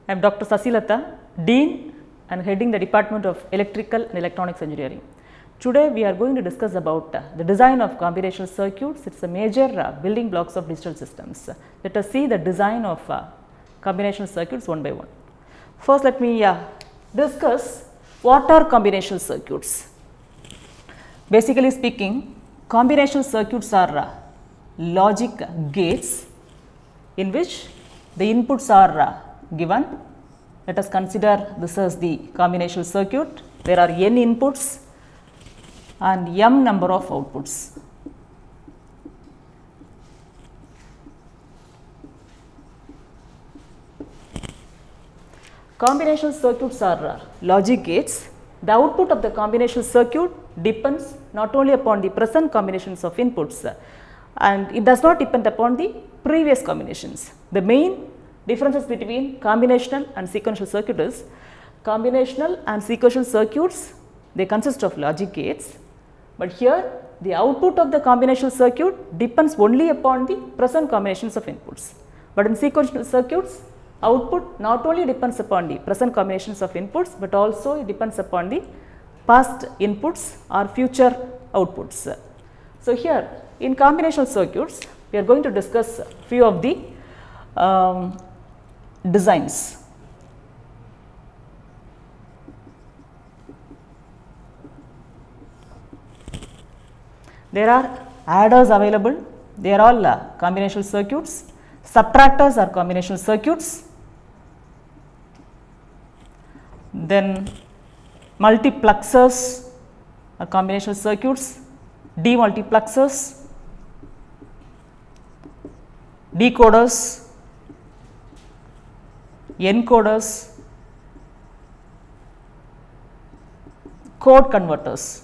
I am Dr. Sasilata, Dean and heading the Department of Electrical and Electronics Engineering. Today we are going to discuss about the design of combinational circuits. It is a major building blocks of digital systems. Let us see the design of combinational circuits one by one. First let me discuss what are combinational circuits. Basically speaking, combinational circuits are logic gates in which the inputs are given. Let us consider this as the combinational circuit. There are n inputs and m number of outputs. Combinational circuits are logic gates. The output of the combinational circuit depends not only upon the present combinations of inputs and it does not depend upon the previous combinations. The main differences between combinational and sequential circuit is combinational and sequential circuits, they consist of logic gates, but here the output of the combinational circuit depends only upon the present combinations of inputs. But in sequential circuits, output not only depends upon the present combinations of inputs, but also it depends upon the past inputs or future outputs. So here in combinational circuits, we are going to discuss few of the designs. There are adders available, they are all combinational circuits. Subtractors are combinational circuits. Then multiplexers are combinational circuits, demultiplexers, decoders, encoders, code converters.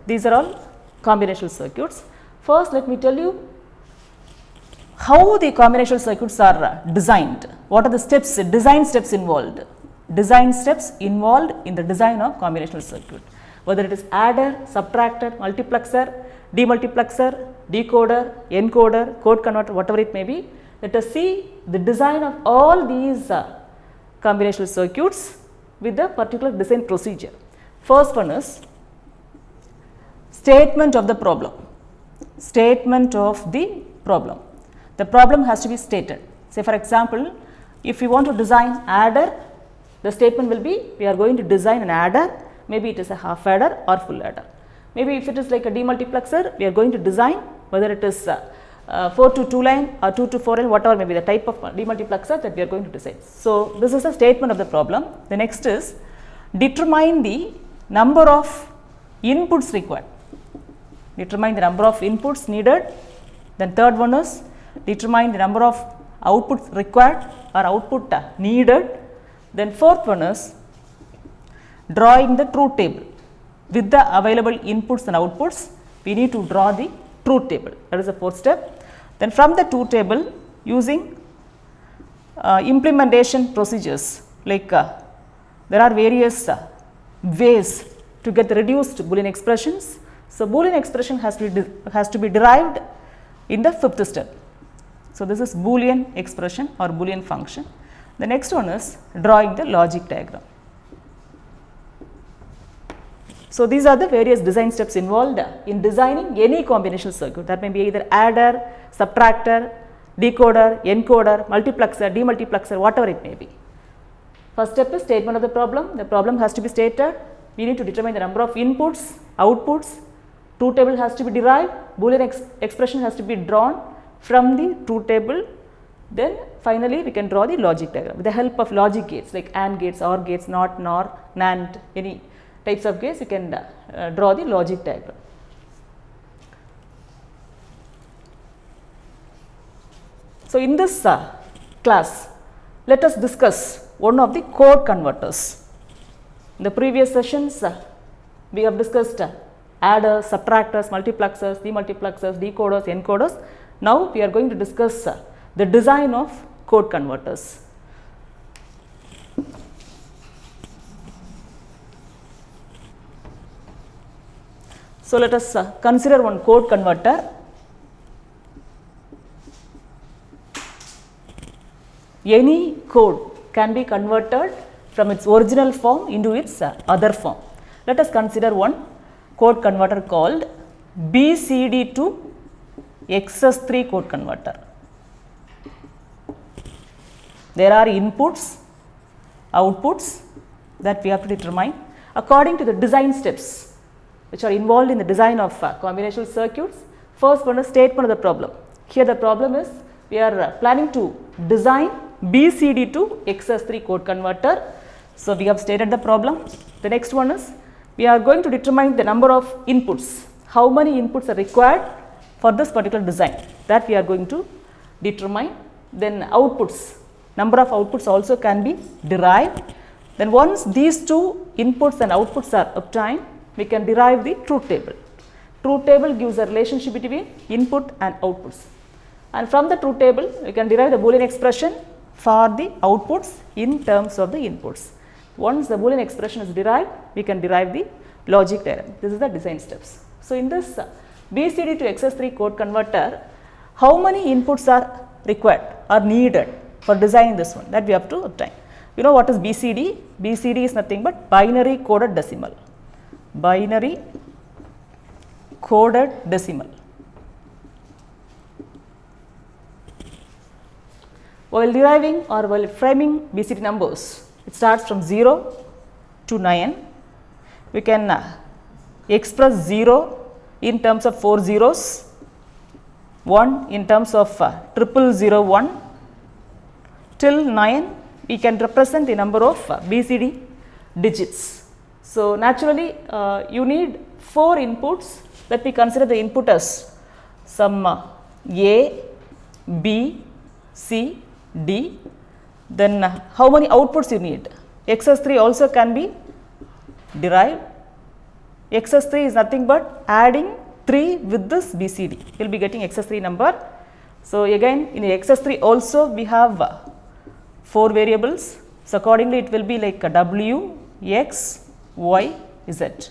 These are all combinational circuits. First, let me tell you how the combinational circuits are designed. What are the steps, design steps involved? Design steps involved in the design of combinational circuit. Whether it is adder, subtractor, multiplexer, demultiplexer, decoder, encoder, code converter, whatever it may be. Let us see the design of all these combinational circuits with the particular design procedure. First one is statement of the problem. Statement of the problem. The problem has to be stated. Say for example, if you want to design adder, the statement will be we are going to design an adder, maybe it is a half adder or full adder. Maybe if it is like a demultiplexer, we are going to design whether it is 4 to 2 line or 2 to 4 line, whatever may be the type of demultiplexer that we are going to design. So this is a statement of the problem. The next is determine the number of inputs required. Determine the number of inputs needed. Then third one is determine the number of outputs required or output needed. Then fourth one is drawing the truth table. With the available inputs and outputs, we need to draw the truth table. That is the fourth step. Then from the truth table, using implementation procedures, like there are various ways to get the reduced Boolean expressions. So Boolean expression has to be derived in the fifth step. So this is Boolean expression or Boolean function. The next one is drawing the logic diagram. So these are the various design steps involved in designing any combinational circuit. That may be either adder, subtractor, decoder, encoder, multiplexer, demultiplexer, whatever it may be. First step is statement of the problem. The problem has to be stated. We need to determine the number of inputs, outputs, truth table has to be derived, Boolean expression has to be drawn. from the truth table. Then finally, we can draw the logic diagram with the help of logic gates like AND gates, OR gates, NOT, NOR, NAND, any types of gates, you can draw the logic diagram. So, in this class, let us discuss one of the code converters. In the previous sessions, we have discussed adders, subtractors, multiplexers, demultiplexers, decoders, encoders. Now, we are going to discuss the design of code converters. So, let us consider one code converter. Any code can be converted from its original form into its other form. Let us consider one code converter called BCD to XS3 code converter. There are inputs, outputs that we have to determine according to the design steps which are involved in the design of combinational circuits. First one is statement of the problem. Here the problem is we are planning to design BCD to XS3 code converter. So, we have stated the problem. The next one is we are going to determine the number of inputs, how many inputs are required for this particular design, that we are going to determine. Then outputs, number of outputs also can be derived. Then once these two inputs and outputs are obtained, we can derive the truth table. Truth table gives a relationship between input and outputs, and from the truth table we can derive the Boolean expression for the outputs in terms of the inputs. Once the Boolean expression is derived, we can derive the logic diagram. This is the design steps. So, in this BCD to XS3 code converter, how many inputs are required or needed for designing this one, that we have to obtain. You know what is BCD? BCD is nothing but binary coded decimal. Binary coded decimal. While deriving or while framing BCD numbers, it starts from 0 to 9. We can express 0 in terms of 4 zeros, 1 in terms of 0001, till 9 we can represent the number of BCD digits. So, naturally you need 4 inputs that we consider the input as some A, B, C, D. Then how many outputs you need? XS3 also can be derived. XS3 is nothing but adding 3 with this BCD, you will be getting XS3 number. So, again in the XS3 also we have 4 variables. So, accordingly it will be like a W, X, Y, Z.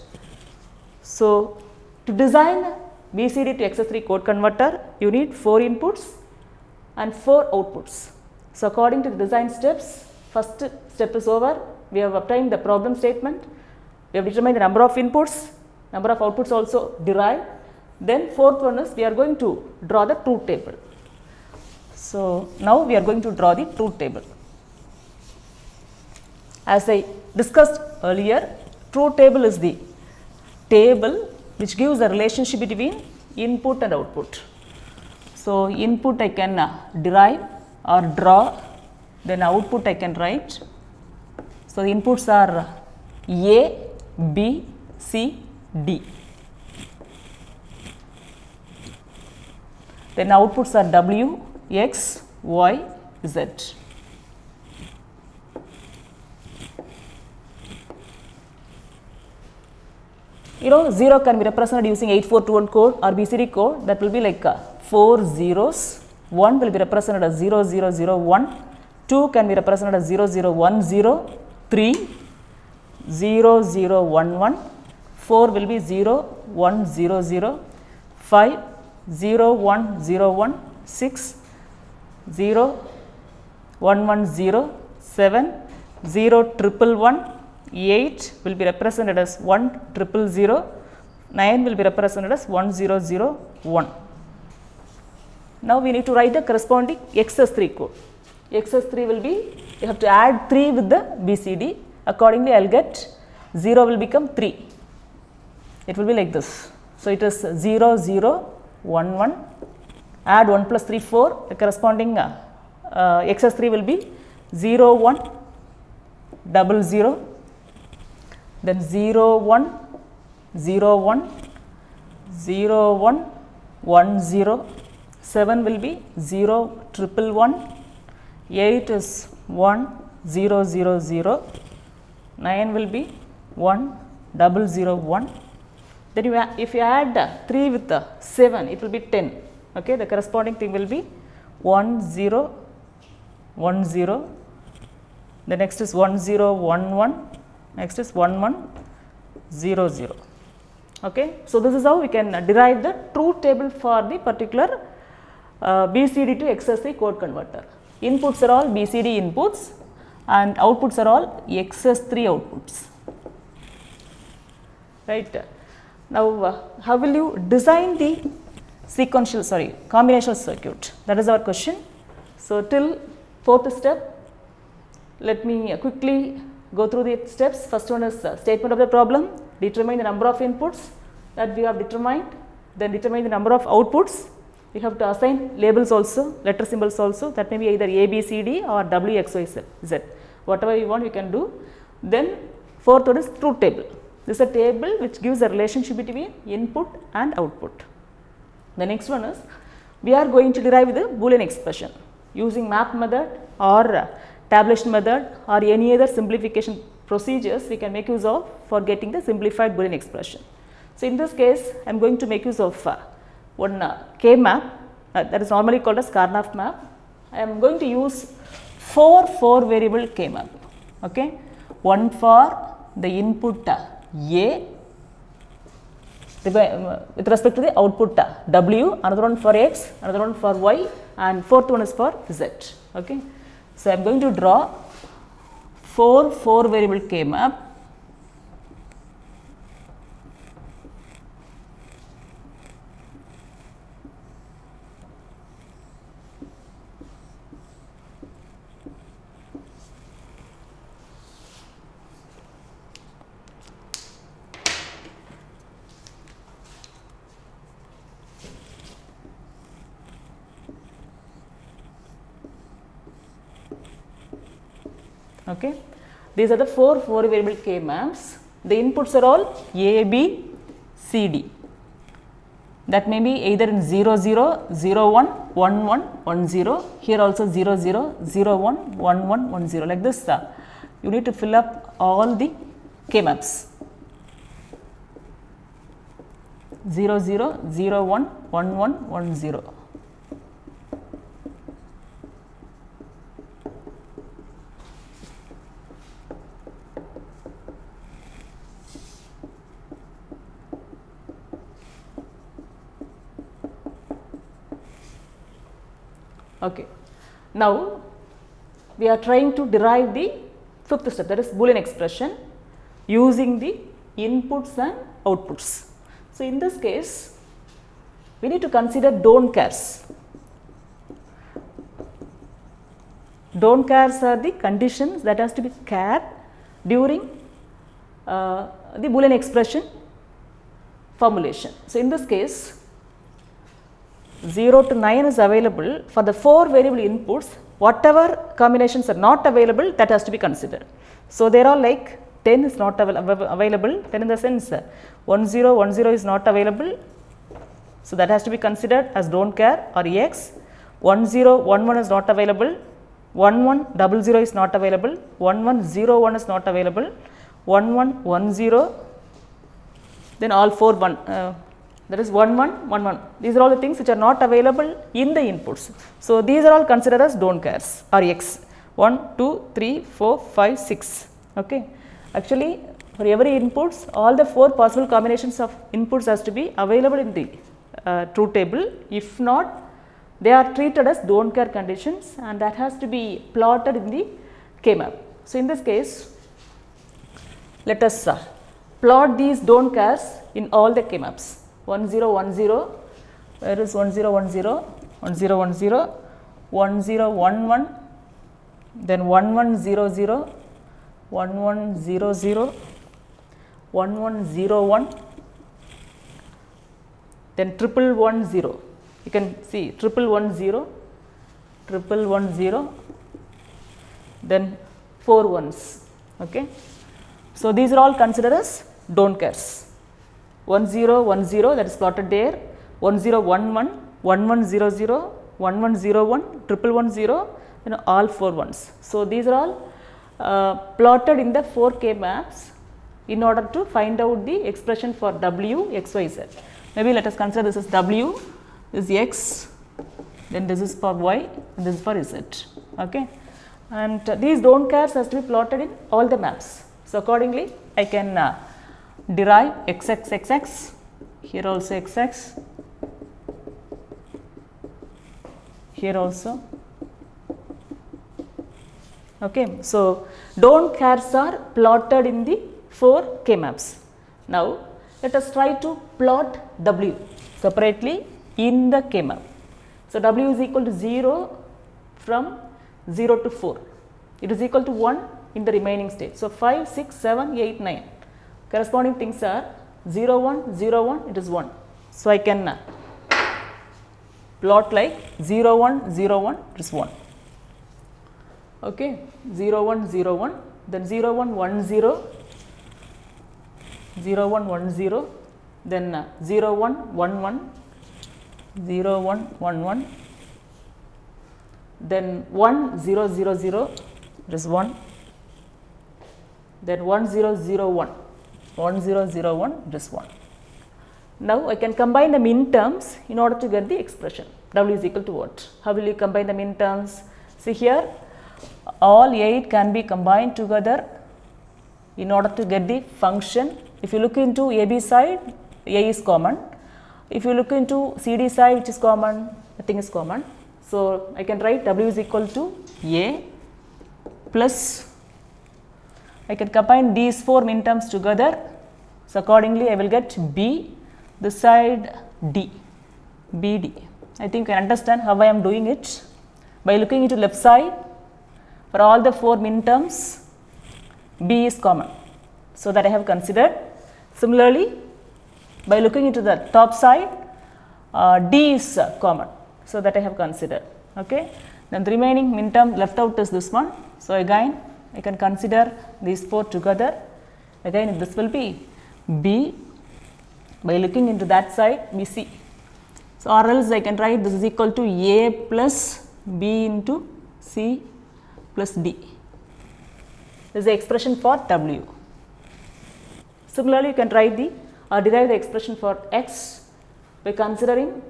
So, to design BCD to XS3 code converter, you need 4 inputs and 4 outputs. So, according to the design steps, first step is over. We have obtained the problem statement, we have determined the number of inputs, number of outputs also derived. Then fourth one is we are going to draw the truth table. So, now we are going to draw the truth table. As I discussed earlier, truth table is the table which gives a relationship between input and output. So, input I can derive or draw, then output I can write. So, the inputs are A, B, C, D. Then outputs are W, X, Y, Z. You know, 0 can be represented using 8421 code or BCD code, that will be like 4 zeros. 1 will be represented as 0001, 2 can be represented as 0010, 3 0011, 4 will be 0100, 5 0101, 6 0110, 7 0111, 8 will be represented as 1000, 9 will be represented as 1001. Now, we need to write the corresponding XS3 code. XS3 will be, you have to add 3 with the BCD, accordingly I will get 0 will become 3, it will be like this. So, it is 0011 add 1 plus 3 4, the corresponding excess 3 will be 0 1 0 0, then 0 1 0 1 0 1 1 0, 7 will be 0 1 1 1, 8 is 1 0 0 0, 9 will be 1 0 0 1. Then you if you add 3 with 7, it will be 10. Okay, the corresponding thing will be 1 0 1 0. The next is 1 0 1 1. Next is 1 1 0 0. Okay, so this is how we can derive the truth table for the particular BCD to XS3 code converter. Inputs are all BCD inputs and outputs are all XS3 outputs. Right. Now, how will you design the combinational circuit? That is our question. So, till 4th step, let me quickly go through the steps. First one is statement of the problem, determine the number of inputs that we have determined, then determine the number of outputs. We have to assign labels also, letter symbols also, that may be either A, B, C, D or W, X, Y, Z. Whatever you want, you can do. Then 4th one is truth table. This is a table which gives a relationship between input and output. The next one is, we are going to derive the Boolean expression using map method or tabulation method or any other simplification procedures we can make use of for getting the simplified Boolean expression. So, in this case, I am going to make use of one K map that is normally called as Karnaugh map. I am going to use 4 variable K map. Okay, one for the input A with respect to the output W, another one for X, another one for Y, and 4th one is for Z. Okay. So, I am going to draw 4 variable K map. Okay. These are the 4 variable K maps. The inputs are all A, B, C, D. That may be either in 0 0, 0 1, 1 1, 1 0. Here also 0 0, 0 1, 1 1, 1 0. Like this, you need to fill up all the K maps. 0 0, 0 1, 1 1, 1 0. Okay. Now, we are trying to derive the 5th step, that is Boolean expression using the inputs and outputs. So, in this case, we need to consider don't cares. Don't cares are the conditions that has to be cared during the Boolean expression formulation. So, in this case, 0 to 9 is available. For the 4 variable inputs, whatever combinations are not available, that has to be considered. So, they are all like 10 is not available, 10 in the sense 1 0 1 0 is not available. So, that has to be considered as don't care or X. 1 0 1 1 is not available, 1 1 0 0 is not available, 1 1 0 1 is not available, 1 1 1 0, then all 4 1. That is 1 1 1 1. These are all the things which are not available in the inputs. So, these are all considered as don't cares or X. 1 2 3 4 5 6. Okay. Actually, for every inputs, all the 4 possible combinations of inputs has to be available in the truth table. If not, they are treated as don't care conditions, and that has to be plotted in the K map. So, in this case, let us plot these don't cares in all the K maps. 1 0 1 0, where is 1 0 1 0, 1 0 1 0, 1 0 1 1, then 1 1 0 0, 1 1 0 0, 1 1 0 1, then 1 1 1 0. You can see triple 1 0, triple 1 0, then 4 ones. Okay. So, these are all considered as don't cares. 1 0 1 0, that is plotted there, 1 0 1 1, 1 1 0 0, 1 1 0 1, triple 1 0, then all 4 ones. So, these are all plotted in the 4 K maps in order to find out the expression for W x y z. Maybe let us consider this is W, this is x, then this is for y, and this is for z. Okay. And these don't cares has to be plotted in all the maps. So, accordingly I can derive x x x x, here also x x, here also. Okay. So, don't cares are plotted in the 4 K maps. Now, let us try to plot W separately in the K map. So, W is equal to 0 from 0 to 4, it is equal to 1 in the remaining state. So, 5, 6, 7, 8, 9 corresponding things are 0, 1, 0, 1, it is 1. So, I can plot like 0, 1, 0, 1, it is 1. Okay. 0, 1, 0, 1, then 0, 1, 1, 0, 0, 1, 1, 0, then 0, 1, 1, 1, 0, 1, 1, 1, then 1, 0, 0, 0, it is 1, then 1, 0, 0, 1, 1, 0, 0, 1, it is 1. Now, I can combine the min terms in order to get the expression. W is equal to what? How will you combine the min terms? See here, all 8 can be combined together in order to get the function. If you look into AB side, A is common. If you look into CD side, which is common, nothing is common. So, I can write W is equal to A plus, I can combine these 4 min terms together. So, accordingly I will get B, this side D, BD. I think you understand how I am doing it. By looking into left side, for all the 4 min terms, B is common. So, that I have considered. Similarly, by looking into the top side, D is common. So, that I have considered. Okay. Then the remaining min term left out is this one. So, again I can consider these 4 together. Again this will be B, by looking into that side BC. So, or else I can write this is equal to A plus B into C plus D. This is the expression for W. Similarly, you can write the or derive the expression for X by considering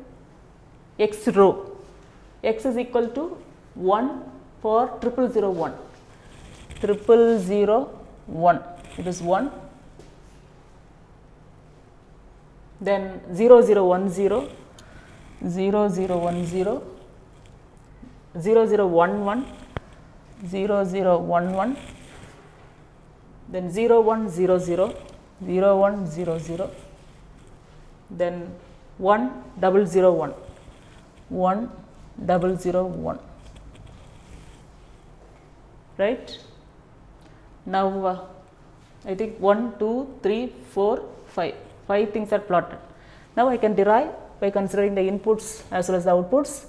X row. X is equal to 1 for 0 0 0 1, 0 0 1, it is 1. Then 0 0 1 0, 0 0 1 0, 0 0 1 1, 0 0 1 1, then 0 1 0 0, 0 1 0 0, then 1 0 0 1, 1 0 0 1, right. Now, I think 1 2 3 4 5 things are plotted. Now, I can derive by considering the inputs as well as the outputs.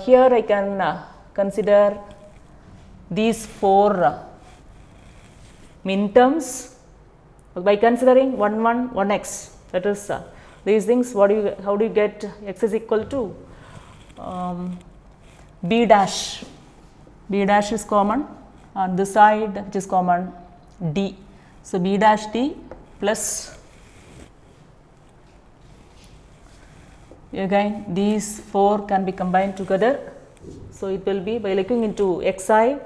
Here I can consider these 4 min terms by considering 1 1 1 x, that is these things. What do you, how do you get x is equal to B dash, B dash is common on this side, which is common D. So, B dash D plus, again these 4 can be combined together. So, it will be by looking into xi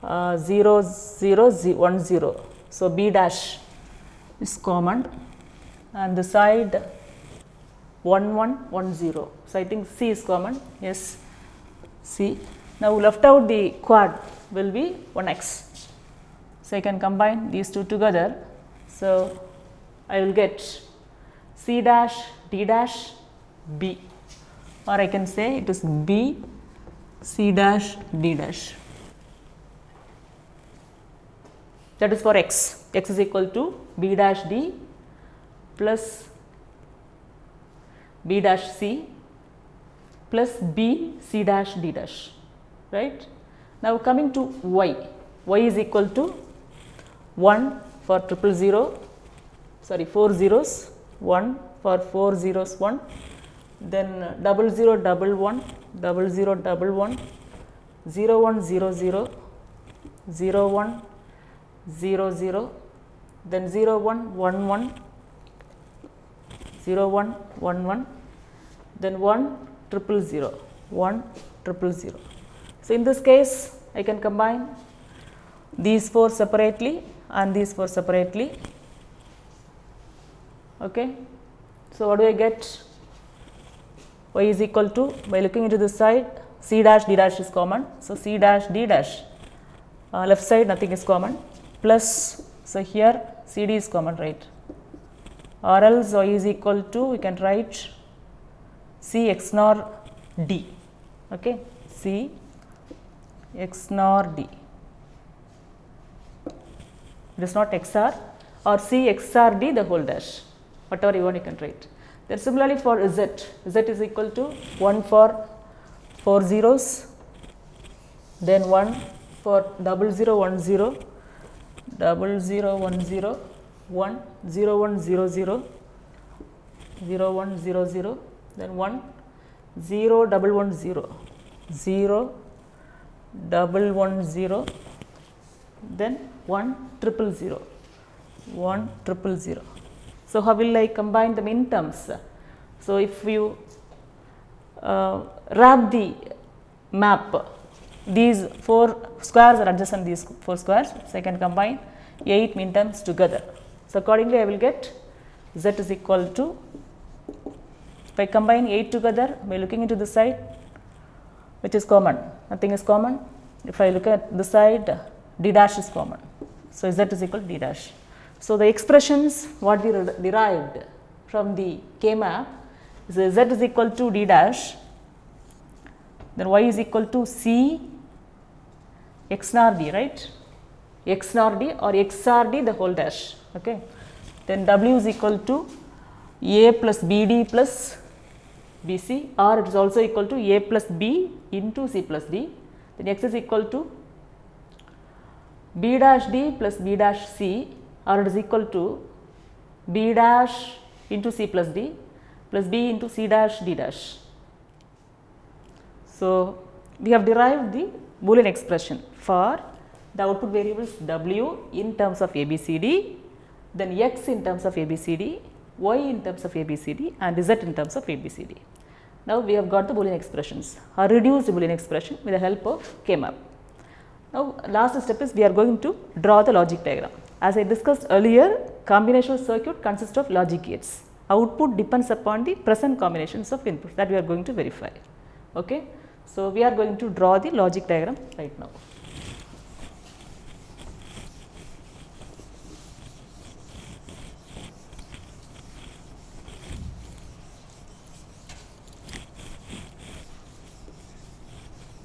0 0 1 0. So, B dash is common and the side 1 1 1 0. So, I think C is common, yes, C. Now, left out the quad will be 1 x. So, I can combine these 2 together. So, I will get C dash D dash B, or I can say it is B C dash D dash. That is for x. X is equal to B dash D plus B dash C plus B C dash D dash, right. Now coming to y is equal to 1 for 000, sorry 4 zeros, 1 for 4 zeros 1, then 0011, 0011, 0100, 0100, then 0111, 0111, then 1000, 1000. So in this case I can combine these 4 separately and these 4 separately. Okay. So what do I get? Y is equal to, by looking into this side, C dash D dash is common. So C dash D dash, left side nothing is common, plus, so here CD is common, right, or else Y is equal to, we can write C XNOR D, okay, C XNOR D. It is not XR, or C XR D the whole dash, whatever you want you can write. Then similarly for Z is equal to 1 for 4 zeros, then 1 for 0010, 0010, 1 0100, 0100, then 1 0110, 0110, then 1000, 1000. So how will I combine them in terms? So if you wrap the map, these 4 squares are adjacent these 4 squares, so I can combine 8 min terms together. So accordingly I will get Z is equal to, if I combine 8 together by looking into the side, which is common, nothing is common. If I look at the side, D dash is common, so Z is equal to D dash. So the expressions what we derived from the K map is Z is equal to D dash, then Y is equal to C XNOR D, right, XNOR D or XR D the whole dash, okay. Then W is equal to A plus BD plus BC, or it is also equal to A plus B into C plus D. Then X is equal to B dash D plus B dash C, or it is equal to B dash into C plus D plus B into C dash D dash. So we have derived the Boolean expression for the output variables W in terms of ABCD, then X in terms of ABCD, Y in terms of ABCD, and Z in terms of ABCD. Now we have got the Boolean expressions, or reduced Boolean expression with the help of K map. Now last step is we are going to draw the logic diagram. As I discussed earlier, combinational circuit consists of logic gates. Output depends upon the present combinations of inputs that we are going to verify. Okay. So we are going to draw the logic diagram right now.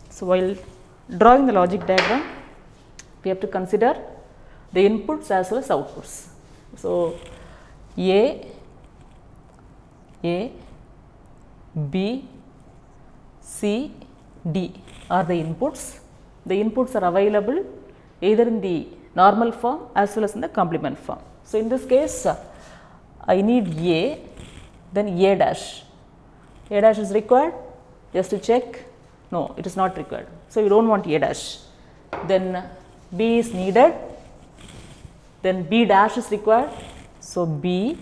So while drawing the logic diagram, we have to consider the inputs as well as outputs. So A, B, C, D are the inputs. The inputs are available either in the normal form as well as in the complement form. So in this case, I need A, then A dash. A dash is required, just to check. No, it is not required. So you don't want A dash. Then B is needed. Then B dash is required. So B,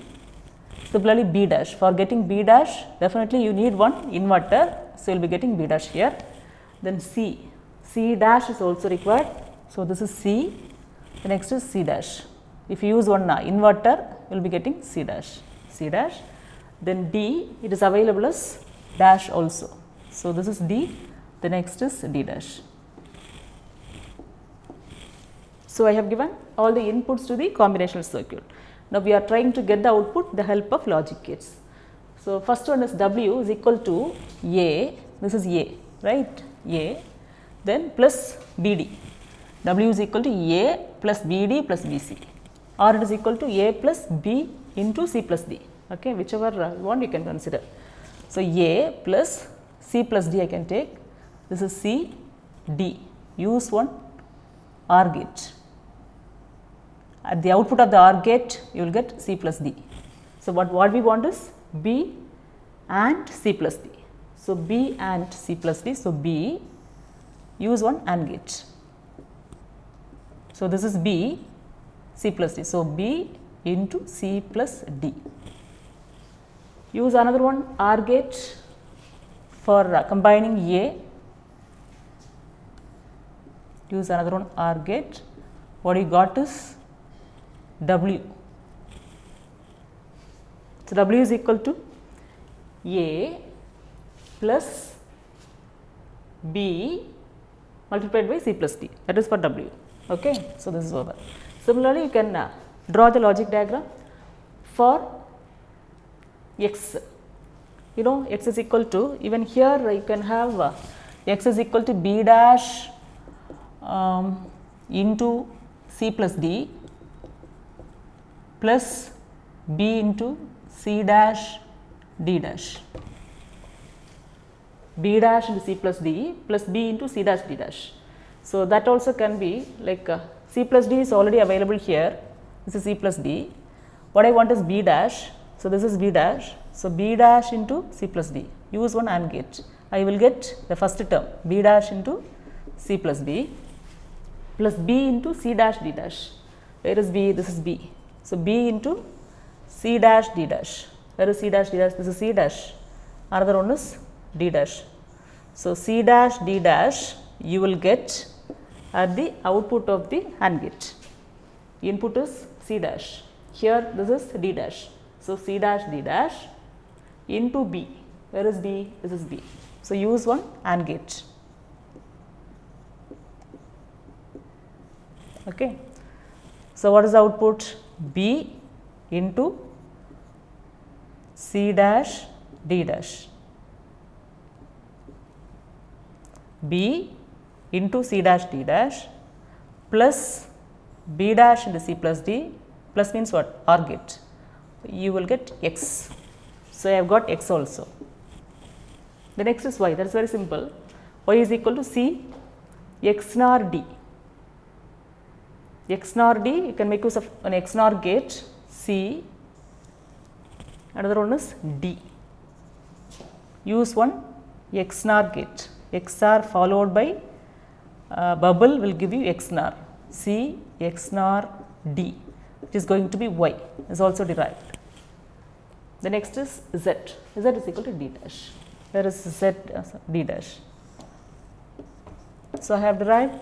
similarly B dash. For getting B dash, definitely you need one inverter. So you will be getting B dash here. Then C, C dash is also required. So this is C. The next is C dash. If you use one inverter, you will be getting C dash, C dash. Then D, it is available as dash also. So this is D. The next is D dash. So I have given all the inputs to the combinational circuit. Now we are trying to get the output with the help of logic gates. So first one is W is equal to A, this is A, right, A, then plus BD. W is equal to A plus BD plus BC, or it is equal to A plus B into C plus D, okay, whichever one you can consider. So A plus C plus D I can take, this is C, D, use one OR gate. At the output of the OR gate, you will get C plus D. So, what we want is B and C plus D. So, B and C plus D. So, B, use one AND gate. So, this is B, C plus D. So, B into C plus D. Use another one OR gate for combining A. Use another one OR gate. What you got is W. So, W is equal to A plus B multiplied by C plus D, that is for W. Okay. So, this is over. Similarly, you can draw the logic diagram for X. You know, X is equal to, even here you can have X is equal to B dash into C plus D plus B into C dash D dash, B dash into C plus D plus B into C dash D dash. So, that also can be like C plus D is already available here, this is C plus D. What I want is B dash. So, this is B dash. So, B dash into C plus D, use one AND gate. I will get the first term B dash into C plus D plus B into C dash D dash. Where is B? This is B. So, B into C dash D dash. Where is C dash D dash? This is C dash. Another one is D dash. So, C dash D dash you will get at the output of the AND gate. Input is C dash. Here this is D dash. So, C dash D dash into B. Where is B? This is B. So, use one AND gate. Okay. So, what is the output? B into C dash D dash, B into C dash D dash plus B dash into C plus D, plus means what? OR gate. You will get X. So, I have got X also. The next is Y, that is very simple. Y is equal to C X NOR D. X NOR D, you can make use of an X NOR gate C, another one is D. Use one X NOR gate, XOR followed by bubble will give you X NOR, C X NOR D, which is going to be Y, is also derived. The next is Z, Z is equal to D dash. Where is Z? D dash. So, I have derived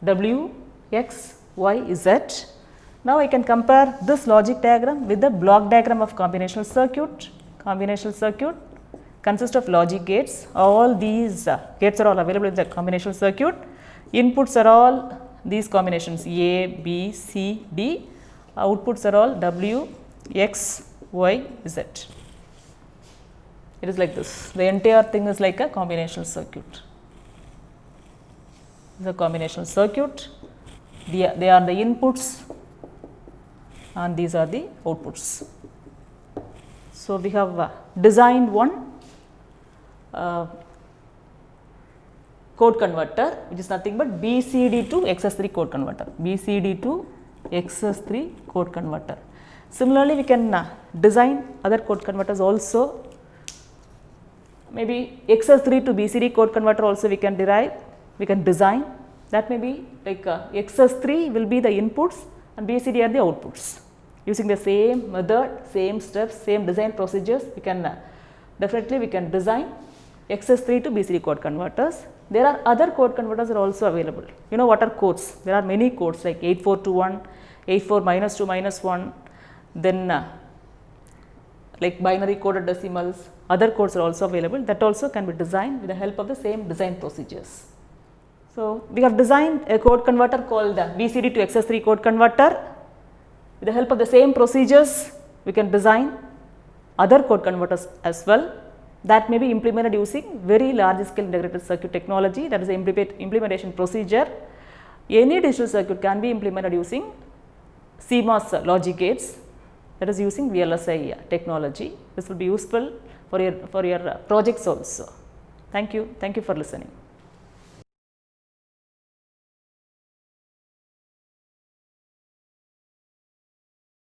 W, X, Y, Z. Now, I can compare this logic diagram with the block diagram of combinational circuit. Combinational circuit consists of logic gates. All these gates are all available in the combinational circuit. Inputs are all these combinations A, B, C, D. Outputs are all W, X, Y, Z. It is like this. The entire thing is like a combinational circuit. The combinational circuit. They are the inputs and these are the outputs. So, we have designed one code converter, which is nothing but BCD to XS3 code converter, BCD to XS3 code converter. Similarly, we can design other code converters also. Maybe XS3 to BCD code converter also we can derive, we can design. That may be like XS3 will be the inputs and BCD are the outputs. Using the same method, same steps, same design procedures, we can definitely we can design XS3 to BCD code converters. There are other code converters are also available. You know what are codes? There are many codes like 8421, 84 minus 2 minus 1, then like binary coded decimals. Other codes are also available, that also can be designed with the help of the same design procedures. So, we have designed a code converter called BCD to XS3 code converter. With the help of the same procedures, we can design other code converters as well, that may be implemented using very large scale integrated circuit technology, that is the implementation procedure. Any digital circuit can be implemented using CMOS logic gates, that is using VLSI technology. This will be useful for your projects also. Thank you for listening.